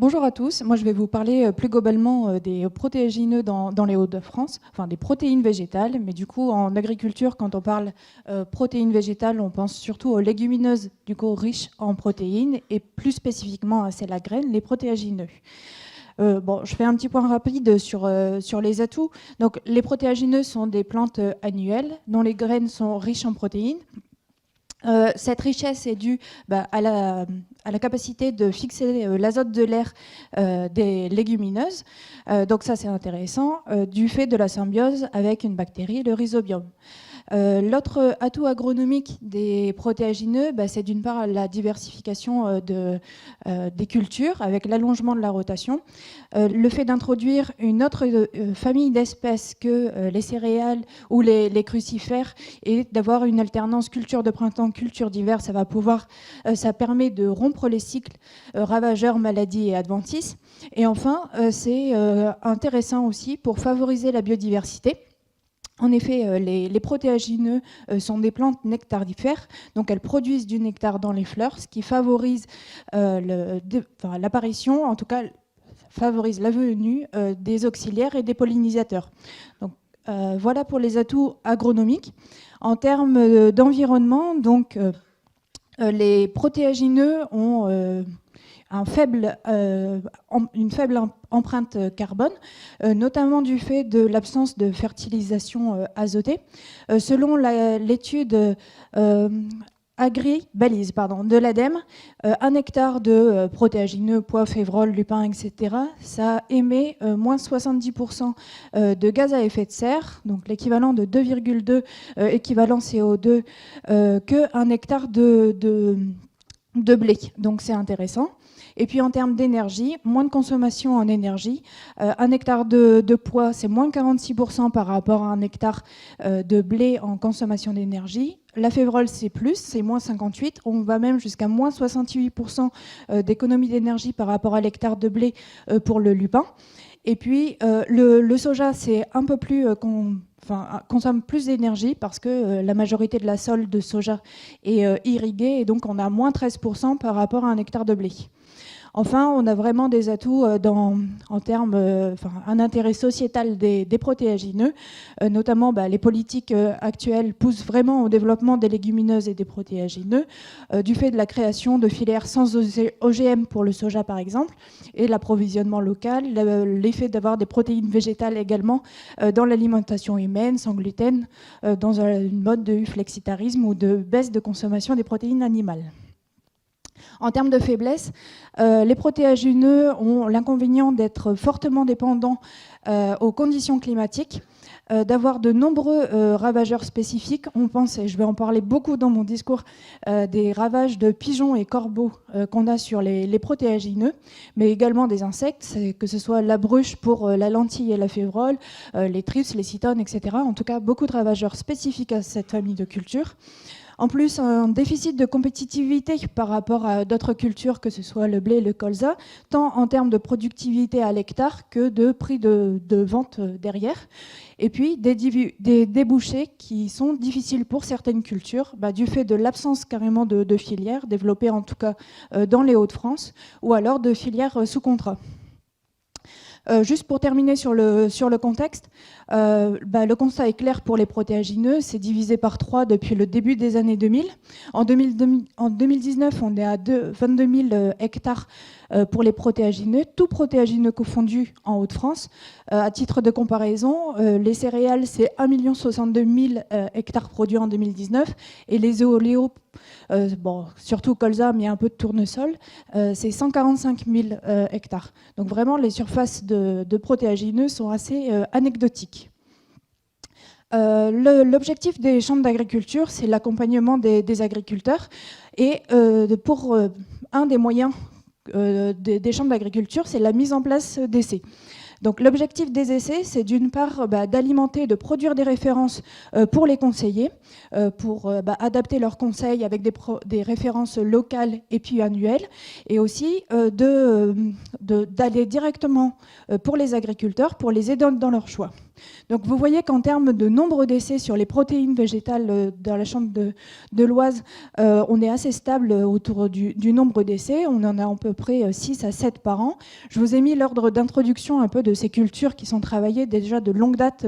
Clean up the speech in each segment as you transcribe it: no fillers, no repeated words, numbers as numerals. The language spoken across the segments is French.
Bonjour à tous, moi je vais vous parler plus globalement des protéagineux dans les Hauts-de-France, enfin des protéines végétales, mais du coup en agriculture quand on parle protéines végétales on pense surtout aux légumineuses du coup riches en protéines et plus spécifiquement à celles à graines, les protéagineux. Bon, je fais un petit point rapide sur les atouts. Donc les protéagineux sont des plantes annuelles dont les graines sont riches en protéines. Cette richesse est due à la capacité de fixer l'azote de l'air des légumineuses. Donc ça, c'est intéressant, du fait de la symbiose avec une bactérie, le rhizobium. L'autre atout agronomique des protéagineux, c'est d'une part la diversification des cultures avec l'allongement de la rotation, le fait d'introduire une autre famille d'espèces que les céréales ou les crucifères et d'avoir une alternance culture de printemps, culture d'hiver, ça permet de rompre les cycles ravageurs, maladies et adventices. Et enfin, c'est intéressant aussi pour favoriser la biodiversité. En effet, les protéagineux sont des plantes nectarifères, donc elles produisent du nectar dans les fleurs, ce qui favorise l'apparition, en tout cas favorise la venue des auxiliaires et des pollinisateurs. Donc, voilà pour les atouts agronomiques. En termes d'environnement, donc, les protéagineux ont une faible empreinte carbone, notamment du fait de l'absence de fertilisation azotée. Selon l'étude Agri-Balise de l'ADEME, 1 hectare de protéagineux, pois, févrole, lupin, etc., ça émet moins 70% de gaz à effet de serre, donc l'équivalent de 2,2 équivalent CO2 qu'un hectare de blé. Donc c'est intéressant. Et puis en termes d'énergie, moins de consommation en énergie. 1 hectare de pois, c'est moins 46% par rapport à 1 hectare de blé en consommation d'énergie. La févrole, c'est plus, c'est moins 58%. On va même jusqu'à moins 68% d'économie d'énergie par rapport à l'hectare de blé pour le lupin. Et puis le soja, c'est un peu plus... consomme plus d'énergie parce que la majorité de la sole de soja est irriguée et donc on a moins 13% par rapport à 1 hectare de blé. Enfin, on a vraiment des atouts en termes, un intérêt sociétal des protéagineux, notamment les politiques actuelles poussent vraiment au développement des légumineuses et des protéagineux, du fait de la création de filières sans OGM pour le soja par exemple, et l'approvisionnement local, l'effet d'avoir des protéines végétales également dans l'alimentation humaine, sans gluten, dans une mode de flexitarisme ou de baisse de consommation des protéines animales. En termes de faiblesse, les protéagineux ont l'inconvénient d'être fortement dépendants aux conditions climatiques, d'avoir de nombreux ravageurs spécifiques. On pense, et je vais en parler beaucoup dans mon discours, des ravages de pigeons et corbeaux qu'on a sur les protéagineux, mais également des insectes, que ce soit la bruche pour la lentille et la févrole, les thrips, les cytones, etc. En tout cas, beaucoup de ravageurs spécifiques à cette famille de cultures. En plus, un déficit de compétitivité par rapport à d'autres cultures, que ce soit le blé et le colza, tant en termes de productivité à l'hectare que de prix de vente derrière. Et puis, des débouchés qui sont difficiles pour certaines cultures, du fait de l'absence carrément de filières, développées en tout cas dans les Hauts-de-France, ou alors de filières sous contrat. Juste pour terminer sur le contexte, le constat est clair pour les protéagineux, c'est divisé par 3 depuis le début des années 2000. En 2019, on est à 22 000 hectares pour les protéagineux, tout protéagineux confondu en Hauts-de-France. À titre de comparaison, les céréales, c'est 1 062 000 hectares produits en 2019, et les oléos, surtout colza, mais un peu de tournesol, c'est 145 000 hectares. Donc vraiment, les surfaces de protéagineux sont assez anecdotiques. L'objectif des chambres d'agriculture, c'est l'accompagnement des agriculteurs. Et pour un des moyens des chambres d'agriculture, c'est la mise en place d'essais. Donc l'objectif des essais, c'est d'une part d'alimenter, de produire des références pour les conseillers, pour adapter leurs conseils avec des références locales et puis annuelles, et aussi d'aller directement pour les agriculteurs, pour les aider dans leur choix. Donc vous voyez qu'en termes de nombre d'essais sur les protéines végétales dans la chambre de l'Oise, on est assez stable autour du nombre d'essais. On en a à peu près 6 à 7 par an. Je vous ai mis l'ordre d'introduction un peu de ces cultures qui sont travaillées déjà de longue date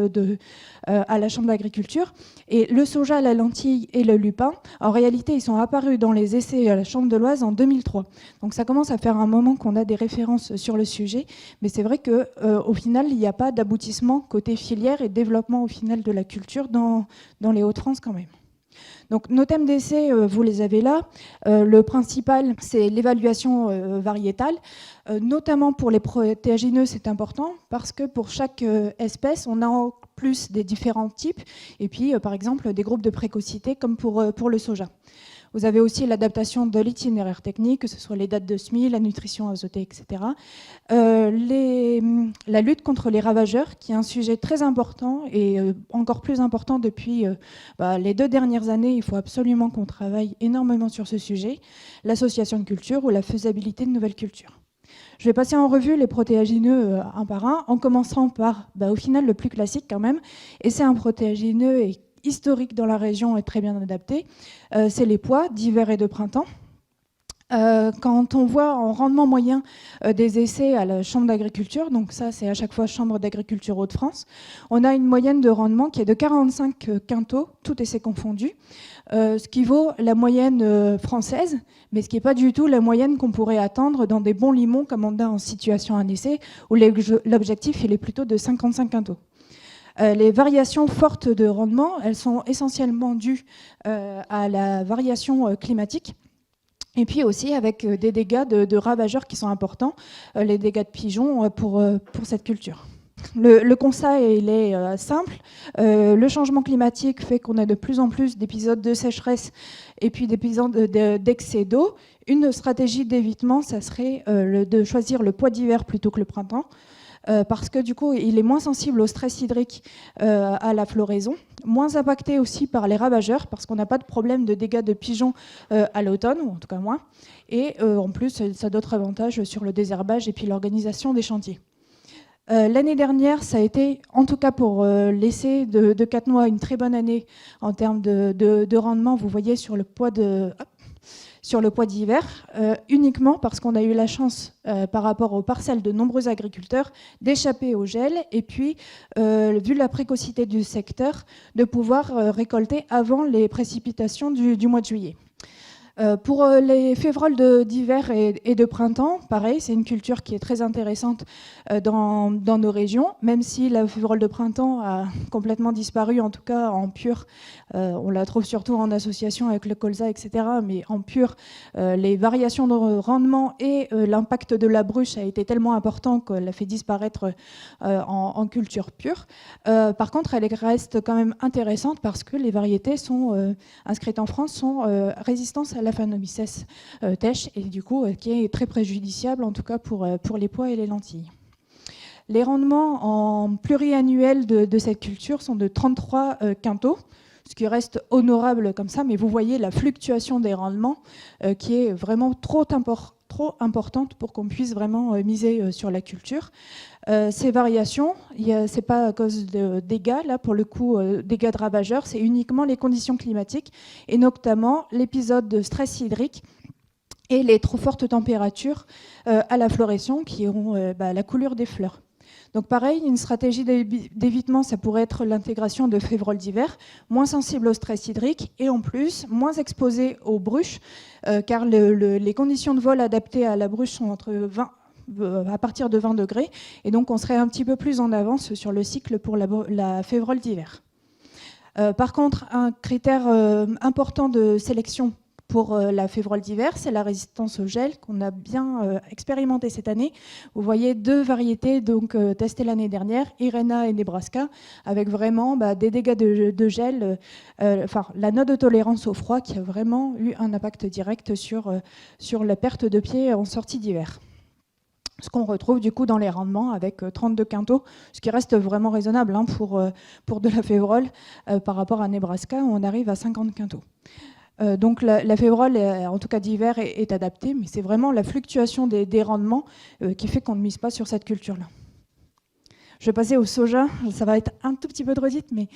à la chambre d'agriculture. Et le soja, la lentille et le lupin, en réalité, ils sont apparus dans les essais à la chambre de l'Oise en 2003. Donc ça commence à faire un moment qu'on a des références sur le sujet. Mais c'est vrai qu'au final, il n'y a pas d'aboutissement côté filière et développement au final de la culture dans les Hauts-de-France quand même. Donc nos thèmes d'essai, vous les avez là. Le principal, c'est l'évaluation variétale. Notamment pour les protéagineux, c'est important parce que pour chaque espèce, on a en plus des différents types. Et puis, par exemple, des groupes de précocité comme pour le soja. Vous avez aussi l'adaptation de l'itinéraire technique, que ce soit les dates de semis, la nutrition azotée, etc. La lutte contre les ravageurs, qui est un sujet très important et encore plus important depuis les 2 dernières années. Il faut absolument qu'on travaille énormément sur ce sujet. L'association de cultures ou la faisabilité de nouvelles cultures. Je vais passer en revue les protéagineux un par un, en commençant par, au final, le plus classique quand même. Et c'est un protéagineux historique dans la région et très bien adapté, c'est les pois d'hiver et de printemps. Quand on voit en rendement moyen des essais à la Chambre d'agriculture, donc ça c'est à chaque fois Chambre d'agriculture Hauts-de-France, on a une moyenne de rendement qui est de 45 quintaux, tout essai confondu, ce qui vaut la moyenne française, mais ce qui n'est pas du tout la moyenne qu'on pourrait attendre dans des bons limons comme on a en situation à un essai, où l'objectif il est plutôt de 55 quintaux. Les variations fortes de rendement, elles sont essentiellement dues à la variation climatique et puis aussi avec des dégâts de ravageurs qui sont importants, les dégâts de pigeons pour cette culture. Le constat il est simple. Le changement climatique fait qu'on a de plus en plus d'épisodes de sécheresse et puis d'épisodes d'excès d'eau. Une stratégie d'évitement, ça serait de choisir le pois d'hiver plutôt que le printemps. Parce que du coup, il est moins sensible au stress hydrique, à la floraison, moins impacté aussi par les ravageurs, parce qu'on n'a pas de problème de dégâts de pigeons à l'automne, ou en tout cas moins. Et en plus, ça a d'autres avantages sur le désherbage et puis l'organisation des chantiers. L'année dernière, ça a été, en tout cas pour l'essai de 4 mois, une très bonne année en termes de rendement. Vous voyez sur le pois d'hiver, uniquement parce qu'on a eu la chance, par rapport aux parcelles de nombreux agriculteurs, d'échapper au gel et puis, vu la précocité du secteur, de pouvoir récolter avant les précipitations du mois de juillet. Pour les févroles d'hiver et de printemps, pareil, c'est une culture qui est très intéressante dans nos régions, même si la févrole de printemps a complètement disparu, en tout cas en pur. On la trouve surtout en association avec le colza, etc. Mais en pur, les variations de rendement et l'impact de la bruche a été tellement important qu'elle a fait disparaître en culture pure. Par contre, elle reste quand même intéressante parce que les variétés sont inscrites en France sont résistantes à la Phanomyces tèche et du coup qui est très préjudiciable en tout cas pour les pois et les lentilles. Les rendements en pluriannuel de cette culture sont de 33 quintaux, ce qui reste honorable comme ça, mais vous voyez la fluctuation des rendements qui est vraiment trop importante pour qu'on puisse vraiment miser sur la culture. Ces variations, ce n'est pas à cause de dégâts, là pour le coup, dégâts de ravageurs, c'est uniquement les conditions climatiques et notamment l'épisode de stress hydrique et les trop fortes températures à la floraison qui ont la coulure des fleurs. Donc pareil, une stratégie d'évitement, ça pourrait être l'intégration de févroles d'hiver, moins sensible au stress hydrique et en plus moins exposé aux bruches, car les conditions de vol adaptées à la bruche sont à partir de 20 degrés, et donc on serait un petit peu plus en avance sur le cycle pour la févrole d'hiver. Par contre, un critère important de sélection pour la févrole d'hiver, c'est la résistance au gel qu'on a bien expérimenté cette année. Vous voyez 2 variétés donc, testées l'année dernière, Irena et Nebraska, avec vraiment des dégâts de gel, la note de tolérance au froid qui a vraiment eu un impact direct sur la perte de pied en sortie d'hiver. Ce qu'on retrouve du coup dans les rendements avec 32 quintaux, ce qui reste vraiment raisonnable pour de la févrole par rapport à Nebraska où on arrive à 50 quintaux. Donc la févrole, en tout cas d'hiver, est adaptée, mais c'est vraiment la fluctuation des rendements qui fait qu'on ne mise pas sur cette culture-là. Je vais passer au soja, ça va être un tout petit peu trop vite, mais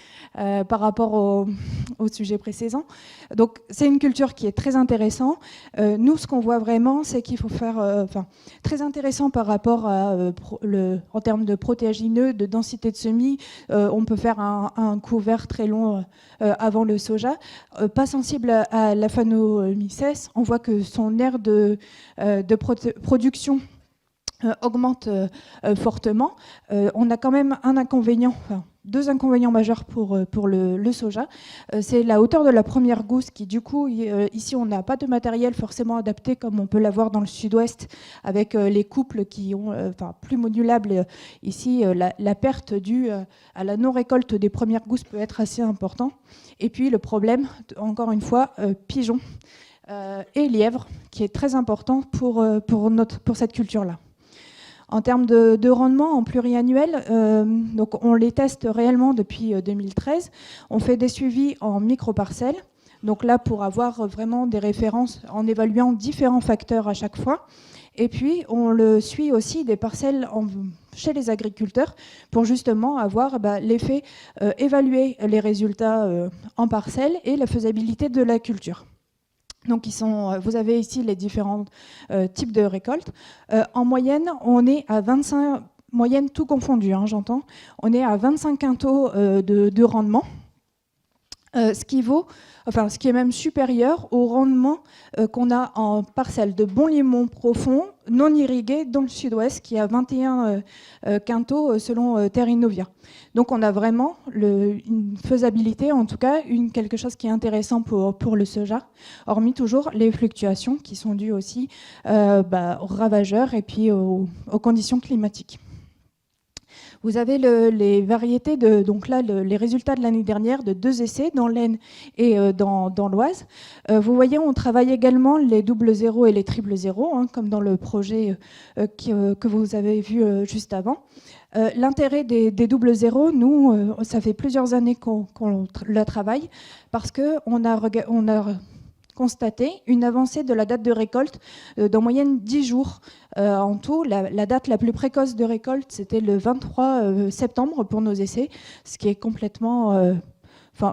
par rapport au sujet précédent. Donc c'est une culture qui est très intéressante. Nous, ce qu'on voit vraiment, c'est qu'il faut faire, très intéressant par rapport à, en termes de protéagineux, de densité de semis, on peut faire un couvert très long avant le soja. Pas sensible à la Phanomyces, on voit que son aire de production augmente fortement. On a quand même un inconvénient, deux inconvénients majeurs pour le soja. C'est la hauteur de la première gousse qui, du coup, ici, on n'a pas de matériel forcément adapté comme on peut l'avoir dans le sud-ouest avec les couples qui ont plus modulables. Ici, la perte due à la non-récolte des premières gousses peut être assez importante. Et puis, le problème, encore une fois, pigeons et lièvres, qui est très important pour cette culture-là. En termes de rendement en pluriannuel, donc on les teste réellement depuis 2013. On fait des suivis en micro-parcelles. Donc là, pour avoir vraiment des références en évaluant différents facteurs à chaque fois. Et puis, on le suit aussi des parcelles chez les agriculteurs pour justement avoir l'effet, évaluer les résultats en parcelles et la faisabilité de la culture. Donc vous avez ici les différents types de récoltes. En moyenne, on est à 25, moyenne tout confondu, j'entends, on est à 25 quintaux de rendement, ce qui est même supérieur au rendement qu'on a en parcelle de Bonlimont profond, non irrigué, dans le sud-ouest, qui est à 21 quintaux selon Terre Innovia. Donc on a vraiment une faisabilité, en tout cas quelque chose qui est intéressant pour le soja, hormis toujours les fluctuations qui sont dues aussi aux ravageurs et puis aux conditions climatiques. Vous avez les variétés, donc là, les résultats de l'année dernière de 2 essais dans l'Aisne et dans l'Oise. Vous voyez, on travaille également les double zéros et les triple zéros, comme dans le projet que vous avez vu juste avant. L'intérêt des double zéros, nous, ça fait plusieurs années qu'on la travaille, parce qu'on a constaté une avancée de la date de récolte d'en moyenne 10 jours. En tout, la date la plus précoce de récolte, c'était le 23 septembre pour nos essais, ce qui est complètement...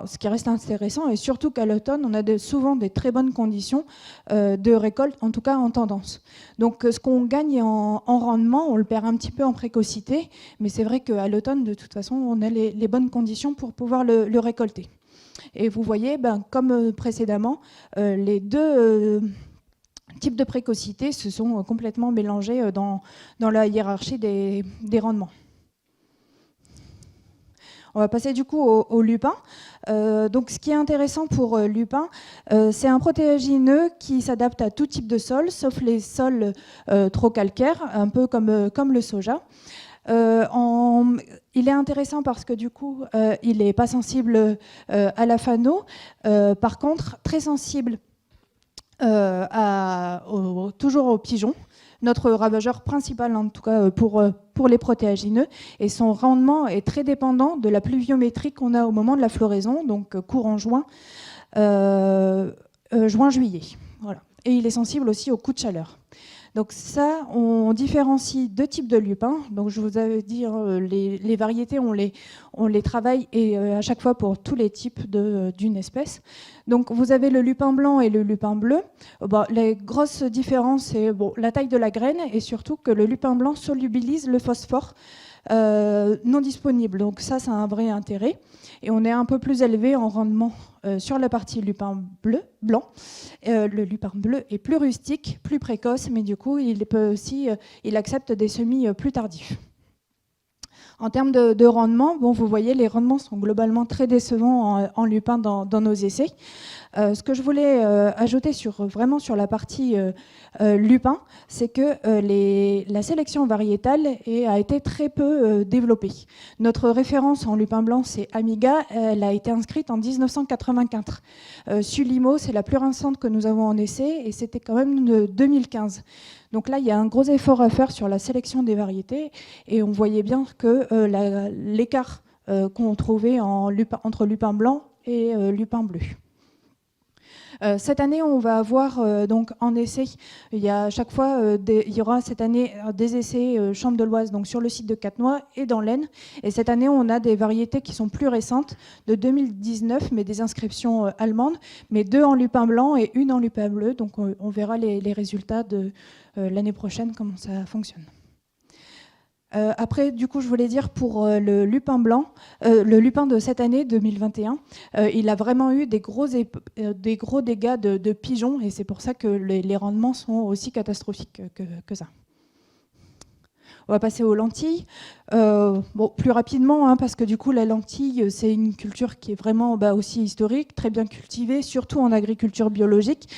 ce qui reste intéressant, et surtout qu'à l'automne, on a souvent des très bonnes conditions de récolte, en tout cas en tendance. Donc ce qu'on gagne en rendement, on le perd un petit peu en précocité, mais c'est vrai qu'à l'automne, de toute façon, on a les bonnes conditions pour pouvoir le récolter. Et vous voyez, comme précédemment, les deux types de précocité se sont complètement mélangés dans la hiérarchie des rendements. On va passer du coup au lupin. Donc, ce qui est intéressant pour lupin, c'est un protéagineux qui s'adapte à tout type de sol, sauf les sols trop calcaires, un peu comme le soja. Il est intéressant parce que du coup, il n'est pas sensible à la phano. Par contre, très sensible toujours aux pigeons. Notre ravageur principal, en tout cas pour les protéagineux, et son rendement est très dépendant de la pluviométrie qu'on a au moment de la floraison, donc courant juin-juillet. Voilà. Et il est sensible aussi aux coups de chaleur. Donc ça, on différencie deux types de lupins. Donc je vous avais dit, les variétés, on les travaille et à chaque fois pour tous les types d'une espèce. Donc vous avez le lupin blanc et le lupin bleu. Les grosses différences, c'est la taille de la graine et surtout que le lupin blanc solubilise le phosphore non disponible. Donc ça a un vrai intérêt. Et on est un peu plus élevé en rendement sur la partie lupin blanc. Le lupin bleu est plus rustique, plus précoce, mais du coup, il accepte des semis plus tardifs. En termes de rendement, vous voyez, les rendements sont globalement très décevants en lupin dans nos essais. Ce que je voulais ajouter vraiment sur la partie lupin, c'est que la sélection variétale a été très peu développée. Notre référence en lupin blanc, c'est Amiga. Elle a été inscrite en 1984. Sulimo, c'est la plus récente que nous avons en essai, et c'était quand même de 2015. Donc là, il y a un gros effort à faire sur la sélection des variétés, et on voyait bien que l'écart qu'on trouvait entre lupin blanc et lupin bleu. Cette année, on va avoir donc en essai, il y a à chaque fois, il y aura cette année des essais Chambre de l'Oise, donc sur le site de Catenois et dans l'Aisne. Et cette année, on a des variétés qui sont plus récentes, de 2019, mais des inscriptions allemandes, mais 2 en lupin blanc et 1 en lupin bleu. Donc on verra les résultats de l'année prochaine, comment ça fonctionne. Après, du coup, je voulais dire pour le lupin blanc, le lupin de cette année, 2021, il a vraiment eu des gros dégâts de pigeons, et c'est pour ça que les rendements sont aussi catastrophiques que ça. On va passer aux lentilles. Bon, plus rapidement, hein, parce que du coup, la lentille, c'est une culture qui est vraiment aussi historique, très bien cultivée, surtout en agriculture biologique.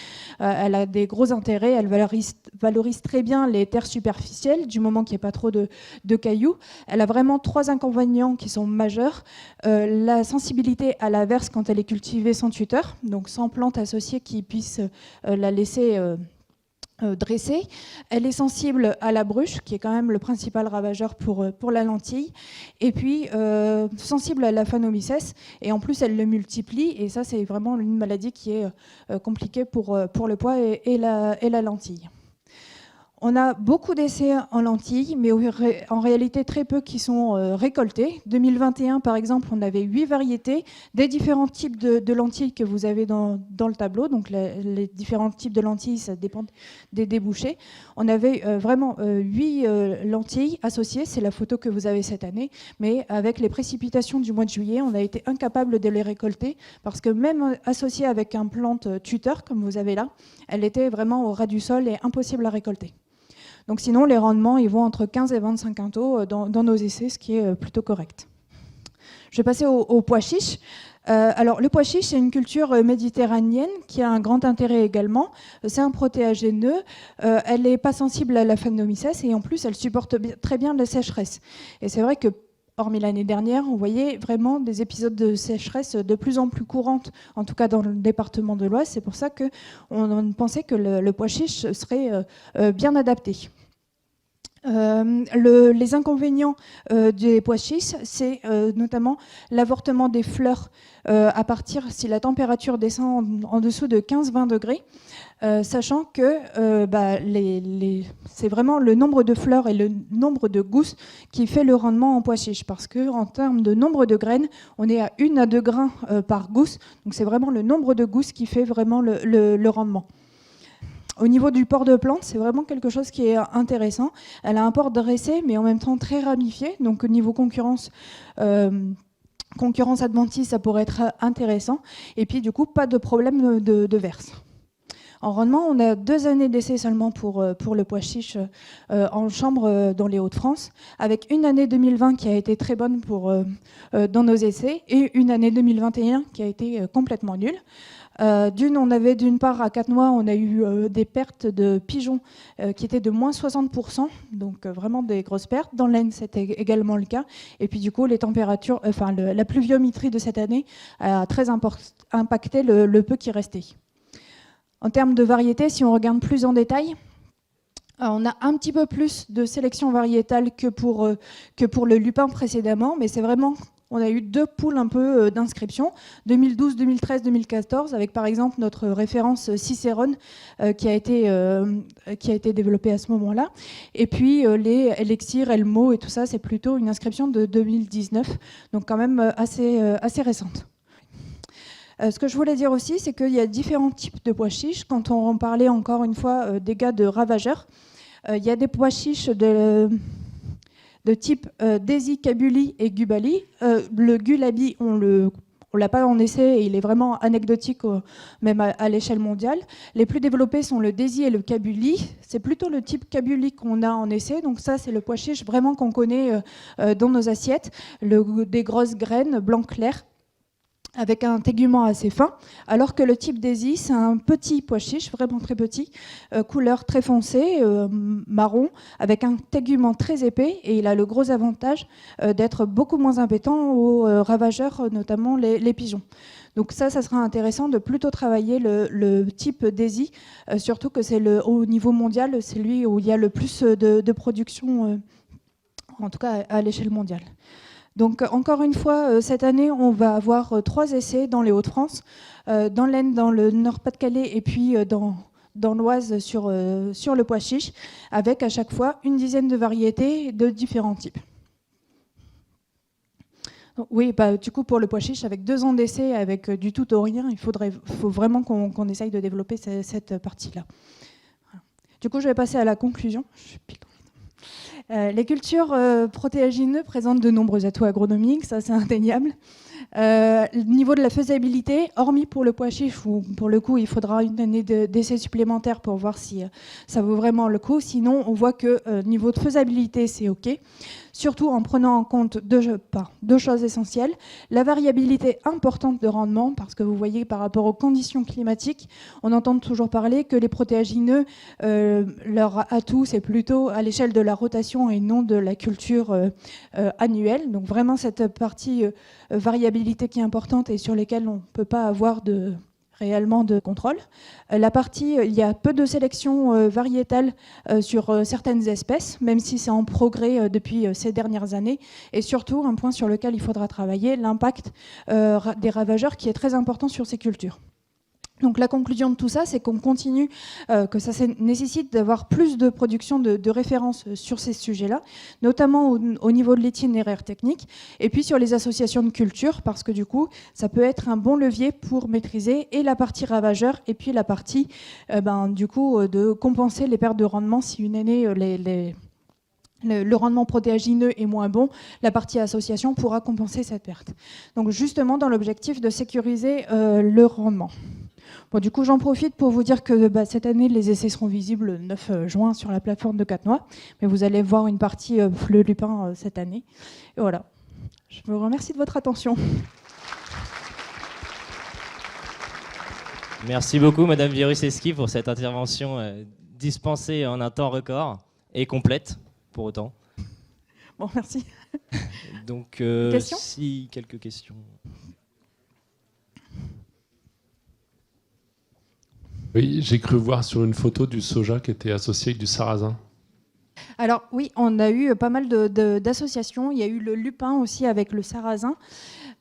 Elle a des gros intérêts, elle valorise très bien les terres superficielles, du moment qu'il n'y a pas trop de cailloux. Elle a vraiment 3 inconvénients qui sont majeurs. La sensibilité à l'averse quand elle est cultivée sans tuteur, donc sans plante associée qui puisse la laisser dressée. Elle est sensible à la bruche, qui est quand même le principal ravageur pour la lentille, et puis sensible à la phanomycès, et en plus elle le multiplie, et ça c'est vraiment une maladie qui est compliquée pour le pois et la lentille. On a beaucoup d'essais en lentilles, mais en réalité très peu qui sont récoltés. 2021, par exemple, on avait 8 variétés des différents types de lentilles que vous avez dans le tableau. Donc les différents types de lentilles, ça dépend des débouchés. On avait vraiment 8 lentilles associées, c'est la photo que vous avez cette année, mais avec les précipitations du mois de juillet, on a été incapable de les récolter parce que même associées avec un plante tuteur, comme vous avez là, elle était vraiment au ras du sol et impossible à récolter. Donc sinon, les rendements, ils vont entre 15 et 25 quintaux dans nos essais, ce qui est plutôt correct. Je vais passer au pois chiche. Alors, le pois chiche, c'est une culture méditerranéenne qui a un grand intérêt également. C'est un protéagineux. Elle n'est pas sensible à la phanomycès et en plus, elle supporte très bien la sécheresse. Et c'est vrai que, hormis l'année dernière, on voyait vraiment des épisodes de sécheresse de plus en plus courantes, en tout cas dans le département de l'Oise. C'est pour ça qu'on pensait que le pois chiche serait bien adapté. Les inconvénients des pois chiches, c'est notamment l'avortement des fleurs à partir si la température descend en dessous de 15-20 degrés, sachant que c'est vraiment le nombre de fleurs et le nombre de gousses qui fait le rendement en pois chiche, parce qu'en termes de nombre de graines, on est à 1 à 2 grains par gousse, donc c'est vraiment le nombre de gousses qui fait vraiment le rendement. Au niveau du port de plante, c'est vraiment quelque chose qui est intéressant. Elle a un port dressé, mais en même temps très ramifié. Donc au niveau concurrence adventice, ça pourrait être intéressant. Et puis du coup, pas de problème de verse. En rendement, on a 2 années d'essai seulement pour le pois chiche en chambre dans les Hauts-de-France, avec une année 2020 qui a été très bonne dans nos essais et une année 2021 qui a été complètement nulle. On avait d'une part à Catenois, on a eu des pertes de pigeons qui étaient de moins 60%, donc vraiment des grosses pertes. Dans l'Aisne, c'était également le cas. Et puis du coup, les températures, la pluviométrie de cette année a très impacté le peu qui restait. En termes de variété, si on regarde plus en détail, on a un petit peu plus de sélection variétale que pour le lupin précédemment, mais c'est vraiment... On a eu 2 poules un peu d'inscription, 2012, 2013, 2014, avec par exemple notre référence Cicérone qui a été développée à ce moment-là. Et puis les Elixir, Elmo et tout ça, c'est plutôt une inscription de 2019, donc quand même assez récente. Ce que je voulais dire aussi, c'est qu'il y a différents types de pois chiches. Quand on parlait encore une fois des cas de ravageurs, il y a des pois chiches de type Daisy, Kabuli et Gubali. Le Gulabi, on l'a pas en essai et il est vraiment anecdotique même à l'échelle mondiale. Les plus développés sont le Daisy et le Kabuli. C'est plutôt le type Kabuli qu'on a en essai. Donc ça, c'est le pois chiche vraiment qu'on connaît dans nos assiettes. Des grosses graines blanc clair avec un tégument assez fin, alors que le type Daisy, c'est un petit pois chiche, vraiment très petit, couleur très foncée, marron, avec un tégument très épais, et il a le gros avantage d'être beaucoup moins impétant aux ravageurs, notamment les pigeons. Donc ça sera intéressant de plutôt travailler le type Daisy, surtout que c'est au niveau mondial, c'est lui où il y a le plus de production, en tout cas à l'échelle mondiale. Donc encore une fois, cette année, on va avoir 3 essais dans les Hauts-de-France, dans l'Aisne, dans le Nord-Pas-de-Calais et puis dans l'Oise sur le pois chiche, avec à chaque fois une dizaine de variétés de différents types. Donc, oui, du coup pour le pois chiche, avec 2 ans d'essai, avec du tout au rien, faut vraiment qu'on essaye de développer cette partie-là. Voilà. Du coup, je vais passer à la conclusion. Les cultures protéagineuses présentent de nombreux atouts agronomiques, ça c'est indéniable. Niveau de la faisabilité, hormis pour le pois chiche, où pour le coup il faudra une année d'essai supplémentaire pour voir si ça vaut vraiment le coup. Sinon, on voit que niveau de faisabilité, c'est OK. Surtout en prenant en compte deux choses essentielles. La variabilité importante de rendement, parce que vous voyez par rapport aux conditions climatiques, on entend toujours parler que les protéagineux, leur atout, c'est plutôt à l'échelle de la rotation et non de la culture annuelle. Donc vraiment cette partie variabilité qui est importante et sur lesquelles on ne peut pas avoir réellement de contrôle. La partie, il y a peu de sélection variétale sur certaines espèces, même si c'est en progrès depuis ces dernières années. Et surtout, un point sur lequel il faudra travailler, l'impact des ravageurs qui est très important sur ces cultures. Donc la conclusion de tout ça, c'est qu'on continue, que ça nécessite d'avoir plus de production de références sur ces sujets-là, notamment au niveau de l'itinéraire technique, et puis sur les associations de culture, parce que du coup, ça peut être un bon levier pour maîtriser et la partie ravageur, et puis la partie, du coup, de compenser les pertes de rendement si une année, le rendement protéagineux est moins bon, la partie association pourra compenser cette perte. Donc justement, dans l'objectif de sécuriser le rendement. Bon, du coup, j'en profite pour vous dire que cette année, les essais seront visibles le 9 juin sur la plateforme de Catenois, mais vous allez voir une partie le lupin cette année. Et voilà. Je vous remercie de votre attention. Merci beaucoup, Madame Virus-Esqui, pour cette intervention dispensée en un temps record et complète, pour autant. Bon, merci. Donc, si quelques questions. Oui, j'ai cru voir sur une photo du soja qui était associé avec du sarrasin. Alors oui, on a eu pas mal d'associations. Il y a eu le lupin aussi avec le sarrasin.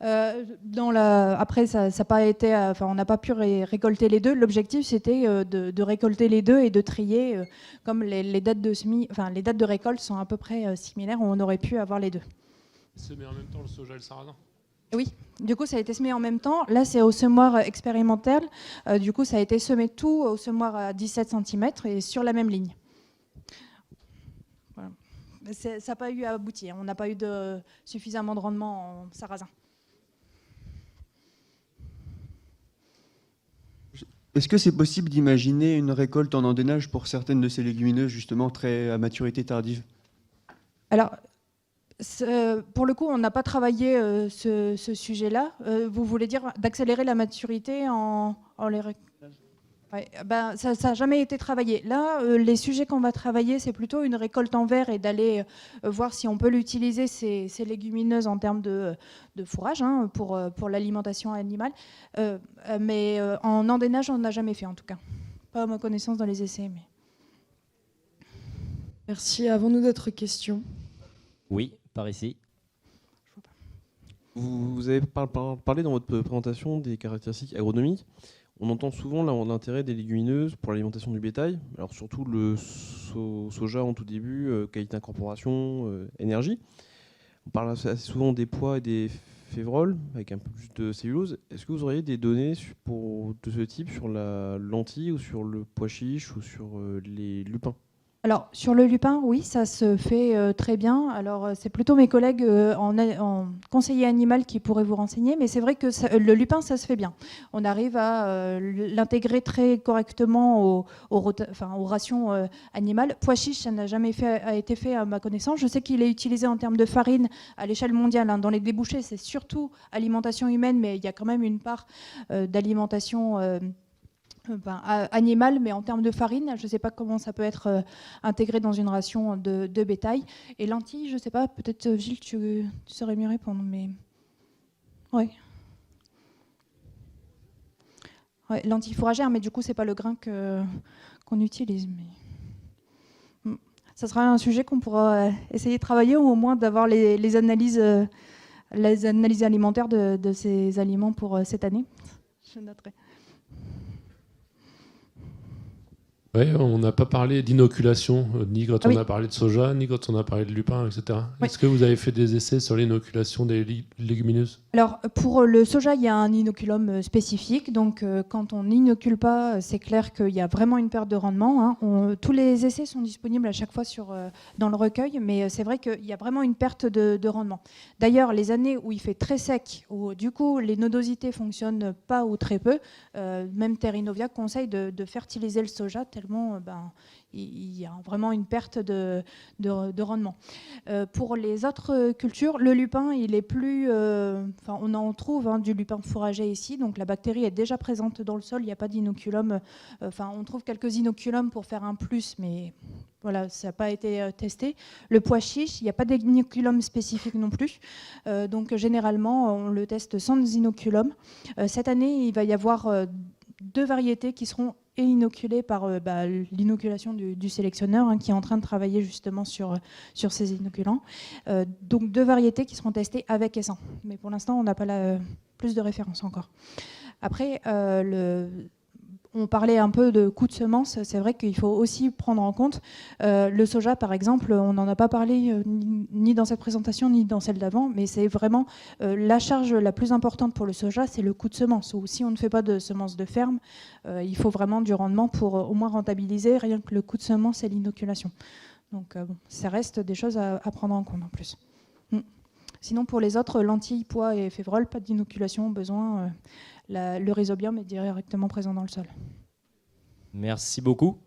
Après, ça n'a pas été, on n'a pas pu récolter les deux. L'objectif, c'était de récolter les deux et de trier, comme les dates les dates de récolte sont à peu près similaires, on aurait pu avoir les deux. Semer en même temps le soja et le sarrasin? Oui, du coup ça a été semé en même temps. Là c'est au semoir expérimental. Du coup ça a été semé tout au semoir à 17 cm et sur la même ligne. Voilà. Ça n'a pas eu à aboutir. On n'a pas eu suffisamment de rendement en sarrasin. Est-ce que c'est possible d'imaginer une récolte en endénage pour certaines de ces légumineuses justement très à maturité tardive? Alors, pour le coup, on n'a pas travaillé ce sujet-là. Vous voulez dire d'accélérer la maturité en les récoltant? Ouais, ça n'a jamais été travaillé. Là, les sujets qu'on va travailler, c'est plutôt une récolte en verre et d'aller voir si on peut l'utiliser, ces légumineuses, en termes de fourrage pour l'alimentation animale. Mais en endénage, on n'a jamais fait, en tout cas. Pas à ma connaissance dans les essais. Mais... Merci. Avons-nous d'autres questions? Oui, par ici. Vous avez parlé dans votre présentation des caractéristiques agronomiques. On entend souvent l'intérêt des légumineuses pour l'alimentation du bétail, alors surtout le soja en tout début, qualité d'incorporation, énergie. On parle assez souvent des pois et des févroles, avec un peu plus de cellulose. Est-ce que vous auriez des données de ce type sur la lentille ou sur le pois chiche ou sur les lupins ? Alors, sur le lupin, oui, ça se fait très bien. Alors, c'est plutôt mes collègues en conseiller animal qui pourraient vous renseigner, mais c'est vrai que le lupin, ça se fait bien. On arrive à l'intégrer très correctement aux rations animales. Pois chiche, ça n'a jamais été fait à ma connaissance. Je sais qu'il est utilisé en termes de farine à l'échelle mondiale. Dans les débouchés, c'est surtout alimentation humaine, mais il y a quand même une part d'alimentation animal, mais en termes de farine, je ne sais pas comment ça peut être intégré dans une ration de bétail. Et lentilles, je ne sais pas, peut-être Gilles, tu saurais mieux répondre, mais... Oui. Ouais, lentilles fourragères, mais du coup, ce n'est pas le grain qu'on utilise. Mais... Ça sera un sujet qu'on pourra essayer de travailler, ou au moins d'avoir les analyses les analyses alimentaires de ces aliments pour cette année. Je noterai. Oui, on n'a pas parlé d'inoculation, ni quand Oui. on a parlé de soja, ni quand on a parlé de lupin, etc. Oui. Est-ce que vous avez fait des essais sur l'inoculation des légumineuses? Alors, pour le soja, il y a un inoculum spécifique. Donc, quand on n'inocule pas, c'est clair qu'il y a vraiment une perte de rendement, hein. Tous les essais sont disponibles à chaque fois dans le recueil, mais c'est vrai qu'il y a vraiment une perte de rendement. D'ailleurs, les années où il fait très sec, où du coup les nodosités fonctionnent pas ou très peu, même Terre Innovia conseille de fertiliser le soja tellement il y a vraiment une perte de rendement. Pour les autres cultures, le lupin, il est plus... on en trouve du lupin fourragé ici, donc la bactérie est déjà présente dans le sol, il n'y a pas d'inoculum. On trouve quelques inoculums pour faire un plus, mais voilà, ça n'a pas été testé. Le pois chiche, il n'y a pas d'inoculum spécifique non plus. Donc généralement, on le teste sans inoculum. Cette année, il va y avoir 2 variétés qui seront inoculées par l'inoculation du sélectionneur, qui est en train de travailler justement sur ces inoculants. Donc 2 variétés qui seront testées avec et sans. Mais pour l'instant, on n'a pas plus de références encore. Après, on parlait un peu de coût de semence. C'est vrai qu'il faut aussi prendre en compte le soja, par exemple. On n'en a pas parlé ni dans cette présentation ni dans celle d'avant, mais c'est vraiment la charge la plus importante pour le soja, c'est le coût de semence. Ou si on ne fait pas de semences de ferme, il faut vraiment du rendement pour au moins rentabiliser rien que le coût de semence et l'inoculation. Donc ça reste des choses à prendre en compte en plus. Sinon, pour les autres, lentilles, pois et févrole, pas d'inoculation au besoin. Le rhizobium est directement présent dans le sol. Merci beaucoup.